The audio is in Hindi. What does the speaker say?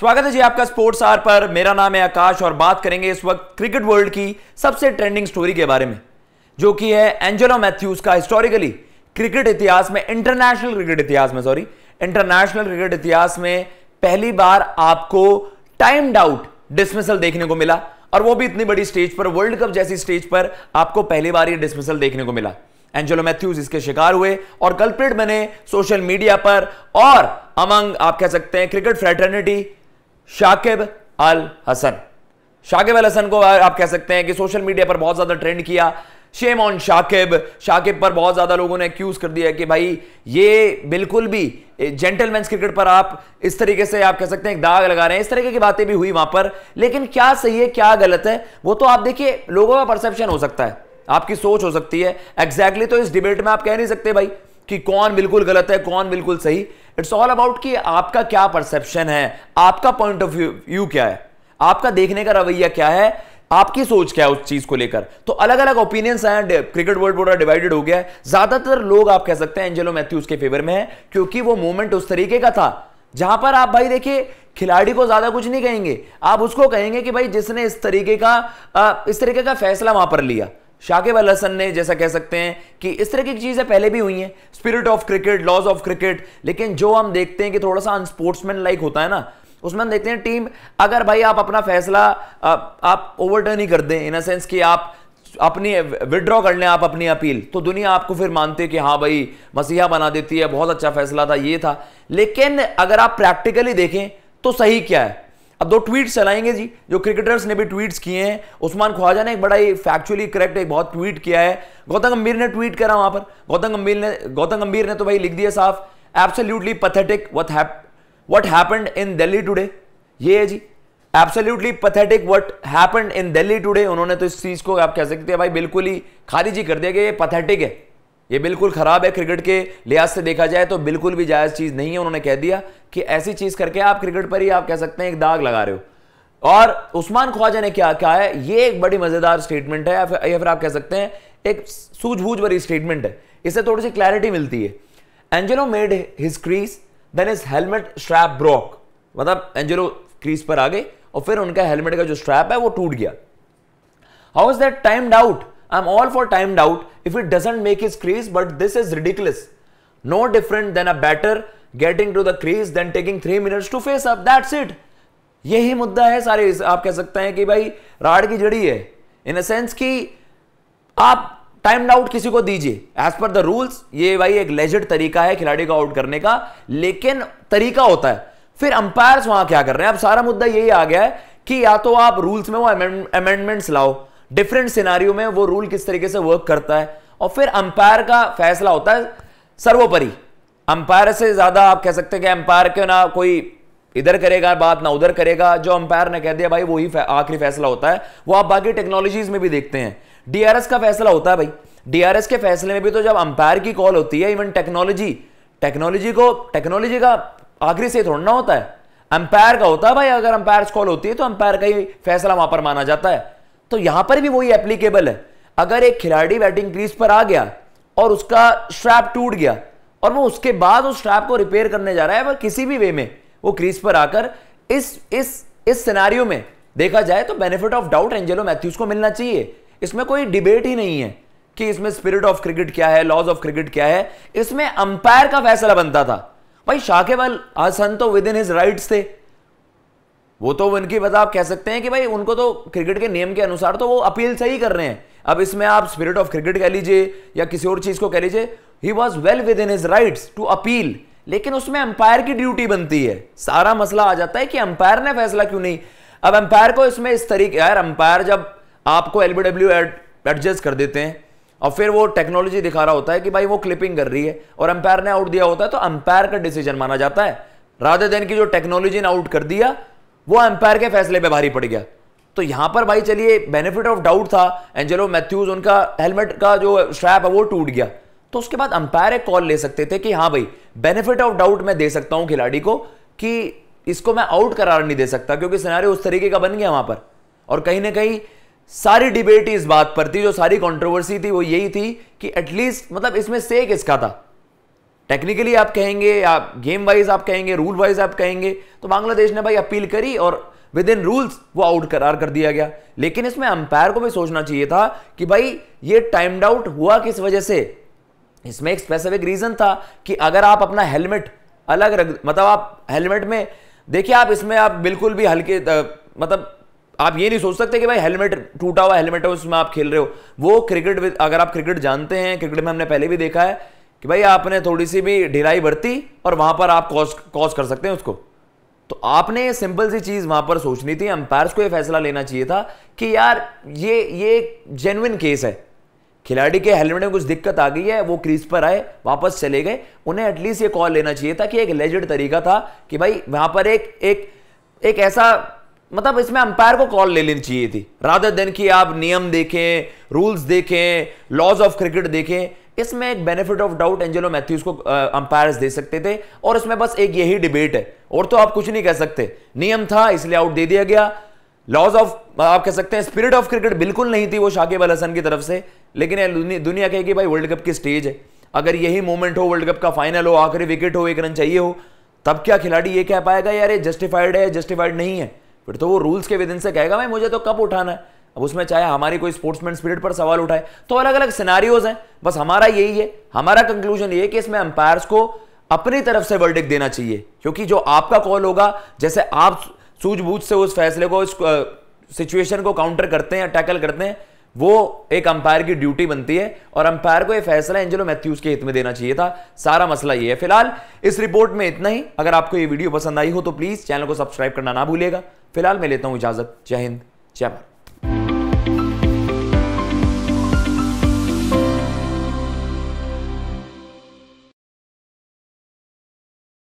स्वागत है जी आपका स्पोर्ट्स आर पर। मेरा नाम है आकाश और बात करेंगे इस वक्त क्रिकेट वर्ल्ड की सबसे ट्रेंडिंग स्टोरी के बारे में, जो कि है एंजेलो मैथ्यूज का हिस्टोरिकली क्रिकेट इतिहास में, इंटरनेशनल क्रिकेट इतिहास में पहली बार आपको टाइम्ड आउट डिसमिसल देखने को मिला, और वो भी इतनी बड़ी स्टेज पर, वर्ल्ड कप जैसी स्टेज पर आपको पहली बार ये डिसमिसल देखने को मिला। एंजेलो मैथ्यूज इसके शिकार हुए और कल्प्रिट बने सोशल मीडिया पर और अमंग आप कह सकते हैं क्रिकेट फ्रेटर्निटी शाकिब अल हसन को आप कह सकते हैं कि सोशल मीडिया पर बहुत ज्यादा ट्रेंड किया। शेम ऑन शाकिब पर बहुत ज्यादा लोगों ने एक्यूज कर दिया कि भाई ये बिल्कुल भी जेंटलमैन्स क्रिकेट पर आप इस तरीके से आप कह सकते हैं दाग लगा रहे हैं। इस तरीके की बातें भी हुई वहां पर, लेकिन क्या सही है क्या गलत है वो तो आप देखिए, लोगों का परसेप्शन हो सकता है, आपकी सोच हो सकती है। एग्जैक्टली तो इस डिबेट में आप कह नहीं सकते भाई कि कौन बिल्कुल गलत है कौन बिल्कुल सही। इट्स ऑल अबाउट कि आपका क्या परसेप्शन है, आपका पॉइंट ऑफ व्यू क्या है, आपका देखने का रवैया क्या है, आपकी सोच क्या है उस चीज को लेकर। तो अलग अलग ओपिनियंस हैं, क्रिकेट वर्ल्ड पूरा डिवाइडेड हो गया है। ज्यादातर लोग आप कह सकते हैं एंजेलो मैथ्यूज के फेवर में है, क्योंकि वो मूवमेंट उस तरीके का था जहां पर आप भाई देखिए खिलाड़ी को ज्यादा कुछ नहीं कहेंगे, आप उसको कहेंगे कि भाई जिसने इस तरीके का फैसला वहां पर लिया। शाकिब अल हसन ने, जैसा कह सकते हैं कि इस तरह की चीजें पहले भी हुई हैं, spirit of cricket, laws of cricket, लेकिन जो हम देखते हैं कि थोड़ा सा अनस्पोर्ट्समैन लाइक होता है ना, उसमें हम देखते हैं टीम अगर भाई आप अपना फैसला आप ओवरटर्न ही कर दें, इन अ सेंस कि आप अपनी विड्रॉ कर लें आप अपनी अपील, तो दुनिया आपको फिर मानती है कि हाँ भाई मसीहा बना देती है, बहुत अच्छा फैसला था ये था। लेकिन अगर आप प्रैक्टिकली देखें तो सही क्या है। अब दो ट्वीट्स चलाएंगे जी, जो क्रिकेटर्स ने भी ट्वीट्स किए हैं। उस्मान ख्वाजा ने एक बड़ा ही फैक्चुअली करेक्ट एक बहुत ट्वीट किया है, गौतम गंभीर ने ट्वीट करा वहां पर। गौतम गंभीर ने तो भाई लिख दिया साफ, absolutely pathetic what happened in Delhi today. ये है जी, absolutely pathetic what happened in Delhi today. उन्होंने तो इस चीज को आप कह सकते हैं भाई बिल्कुल ही खारिज ही कर दिया कि ये पैथेटिक है, ये बिल्कुल खराब है, क्रिकेट के लिहाज से देखा जाए तो बिल्कुल भी जायज चीज नहीं है। उन्होंने कह दिया कि ऐसी चीज करके आप क्रिकेट पर ही आप कह सकते हैं एक दाग लगा रहे हो। और उस्मान ख्वाजा ने क्या कहा है, ये एक बड़ी मजेदार स्टेटमेंट है, या फिर आप कह सकते हैं एक सूझबूझ भरी स्टेटमेंट है, इससे थोड़ी सी क्लैरिटी मिलती है। Angelo made his crease then his helmet strap broke, मतलब एंजेलो क्रीज पर आ गए और फिर उनका हेलमेट का जो स्ट्रैप है वो टूट गया। How is that timed out? I'm all for timed out if it doesn't make his crease, but this is ridiculous. No different than a batter getting to the crease then taking 3 minutes to face up. That's it. यही मुद्दा है सारे, आप कह सकते हैं कि भाई राड की जड़ी है, इन अ सेंस कि आप टाइम्ड आउट किसी को दीजिए एज पर द रूल्स। ये भाई एक लेजिट तरीका है खिलाड़ी को आउट करने का, लेकिन तरीका होता है। फिर अंपायर्स वहां क्या कर रहे हैं? अब सारा मुद्दा यही आ गया है कि या तो आप रूल्स में वो अमेंडमेंट्स लाओ, डिफरेंट सिनारियो में वो रूल किस तरीके से वर्क करता है, और फिर अंपायर का फैसला होता है सर्वोपरि। अंपायर से ज्यादा आप कह सकते हैं कि अंपायर के ना कोई इधर करेगा बात ना उधर करेगा, जो अंपायर ने कह दिया भाई वही आखिरी फैसला होता है। वो आप बाकी टेक्नोलॉजीज में भी देखते हैं, डीआरएस का फैसला होता है भाई, डीआरएस के फैसले में भी तो जब अंपायर की कॉल होती है, इवन टेक्नोलॉजी का आखिरी से थोड़ा ना होता है, अंपायर का होता है भाई। अगर अंपायर कॉल होती है तो अंपायर का ही फैसला वहां पर माना जाता है। तो यहां पर भी वही एप्लीकेबल है। अगर एक खिलाड़ी बैटिंग क्रीज पर आ गया और उसका स्ट्रैप टूट गया और वो उसके बाद उस स्ट्रैप को रिपेयर करने जा रहा है, वह किसी भी वे में वो क्रीज पर आकर इस सिनेरियो में देखा जाए तो benefit of doubt Angelo Mathews को मिलना चाहिए। इसमें कोई डिबेट ही नहीं है कि इसमें स्पिरिट ऑफ क्रिकेट क्या है, लॉज ऑफ क्रिकेट क्या है, इसमें अंपायर का फैसला बनता था भाई। शाकिब अल हसन तो विद इन हिज राइट्स थे, वो तो उनकी बात आप कह सकते हैं कि भाई उनको तो क्रिकेट के नियम के अनुसार तो वो अपील सही कर रहे हैं। अब इसमें आप स्पिरिट ऑफ क्रिकेट कह लीजिए या किसी और चीज को कह लीजिए, he was well within his rights to appeal, लेकिन उसमें अंपायर की ड्यूटी बनती है। सारा मसला आ जाता है कि अंपायर ने फैसला क्यों नहीं। अब अंपायर को इसमें इस तरीके, यार अंपायर जब आपको एलबीडब्ल्यू एडजस्ट कर देते हैं और फिर वो टेक्नोलॉजी दिखा रहा होता है कि भाई वो क्लिपिंग कर रही है और अंपायर ने आउट दिया होता है, तो अंपायर का डिसीजन माना जाता है, रादर देन की जो टेक्नोलॉजी ने आउट कर दिया वो अंपायर के फैसले पे भारी पड़ गया। तो यहां पर भाई चलिए बेनिफिट ऑफ डाउट था, एंजेलो मैथ्यूज उनका हेलमेट का जो स्ट्रैप है वो टूट गया, तो उसके बाद अंपायर एक कॉल ले सकते थे कि हाँ भाई बेनिफिट ऑफ डाउट मैं दे सकता हूं खिलाड़ी को कि इसको मैं आउट करार नहीं दे सकता, क्योंकि सिनेरियो उस तरीके का बन गया वहां पर। और कहीं ना कहीं सारी डिबेट इस बात पर थी, जो सारी कंट्रोवर्सी थी वो यही थी कि एटलीस्ट मतलब इसमें से किसका था टेक्निकली आप कहेंगे, आप गेम वाइज आप कहेंगे, रूल वाइज आप कहेंगे, तो बांग्लादेश ने भाई अपील करी और विद इन रूल्स वो आउट करार कर दिया गया। लेकिन इसमें अंपायर को भी सोचना चाहिए था कि भाई ये टाइम्ड आउट हुआ किस वजह से। इसमें एक स्पेसिफिक रीजन था कि अगर आप अपना हेलमेट अलग रख, मतलब आप हेलमेट में देखिए, आप इसमें आप बिल्कुल भी हल्के मतलब आप ये नहीं सोच सकते कि भाई हेलमेट टूटा हुआ हेलमेट है उसमें आप खेल रहे हो। वो क्रिकेट, अगर आप क्रिकेट जानते हैं, क्रिकेट में हमने पहले भी देखा है कि भाई आपने थोड़ी सी भी ढिलाई बरती और वहां पर आप कॉज कर सकते हैं उसको। तो आपने सिंपल सी चीज वहां पर सोचनी थी, अंपायर्स को यह फैसला लेना चाहिए था कि यार ये जेन्युइन केस है, खिलाड़ी के हेलमेट में कुछ दिक्कत आ गई है, वो क्रीज पर आए, वापस चले गए, उन्हें एटलीस्ट ये कॉल लेना चाहिए था कि एक लेजिट तरीका था कि भाई वहां पर एक ऐसा, मतलब इसमें अंपायर को कॉल ले लेनी चाहिए थी, रादर देन कि आप नियम देखें, रूल्स देखें, लॉज ऑफ क्रिकेट देखें। इसमें एक benefit of doubt Angelo Mathews को अंपायर्स दे सकते थे, और इसमें बस एक यही डिबेट है, और तो आप कुछ नहीं कह सकते। नियम था इसलिए आउट दे दिया गया, लॉज ऑफ आप कह सकते हैं, स्पिरिट ऑफ क्रिकेट बिल्कुल नहीं थी वो शाकिब अल हसन की तरफ से। लेकिन दुनिया कहेगी भाई वर्ल्ड कप की स्टेज है, अगर यही मोमेंट हो, वर्ल्ड कप का फाइनल हो, आखिरी विकेट हो, 1 रन चाहिए हो, तब क्या खिलाड़ी ये कह पाएगा यार ये जस्टिफाइड है, जस्टिफाइड नहीं है? फिर तो वो रूल्स के विदिन से कहेगा भाई मुझे तो कप उठाना है। अब उसमें चाहे हमारी कोई स्पोर्ट्समैन स्पिरिट पर सवाल उठाए, तो अलग अलग सिनेरियोज हैं। बस हमारा यही है, हमारा कंक्लूजन ये है कि इसमें अंपायर्स को अपनी तरफ से वर्डिक्ट देना चाहिए, क्योंकि जो आपका कॉल होगा, जैसे आप सूझबूझ से उस फैसले को, इस सिचुएशन को काउंटर करते हैं, टैकल करते हैं, वो एक अंपायर की ड्यूटी बनती है, और अंपायर को यह फैसला एंजेलो मैथ्यूज के हित में देना चाहिए था। सारा मसला ये है। फिलहाल इस रिपोर्ट में इतना ही। अगर आपको ये वीडियो पसंद आई हो तो प्लीज चैनल को सब्सक्राइब करना ना भूलिएगा। फिलहाल मैं लेता हूं इजाजत। जय हिंद, जय भारत।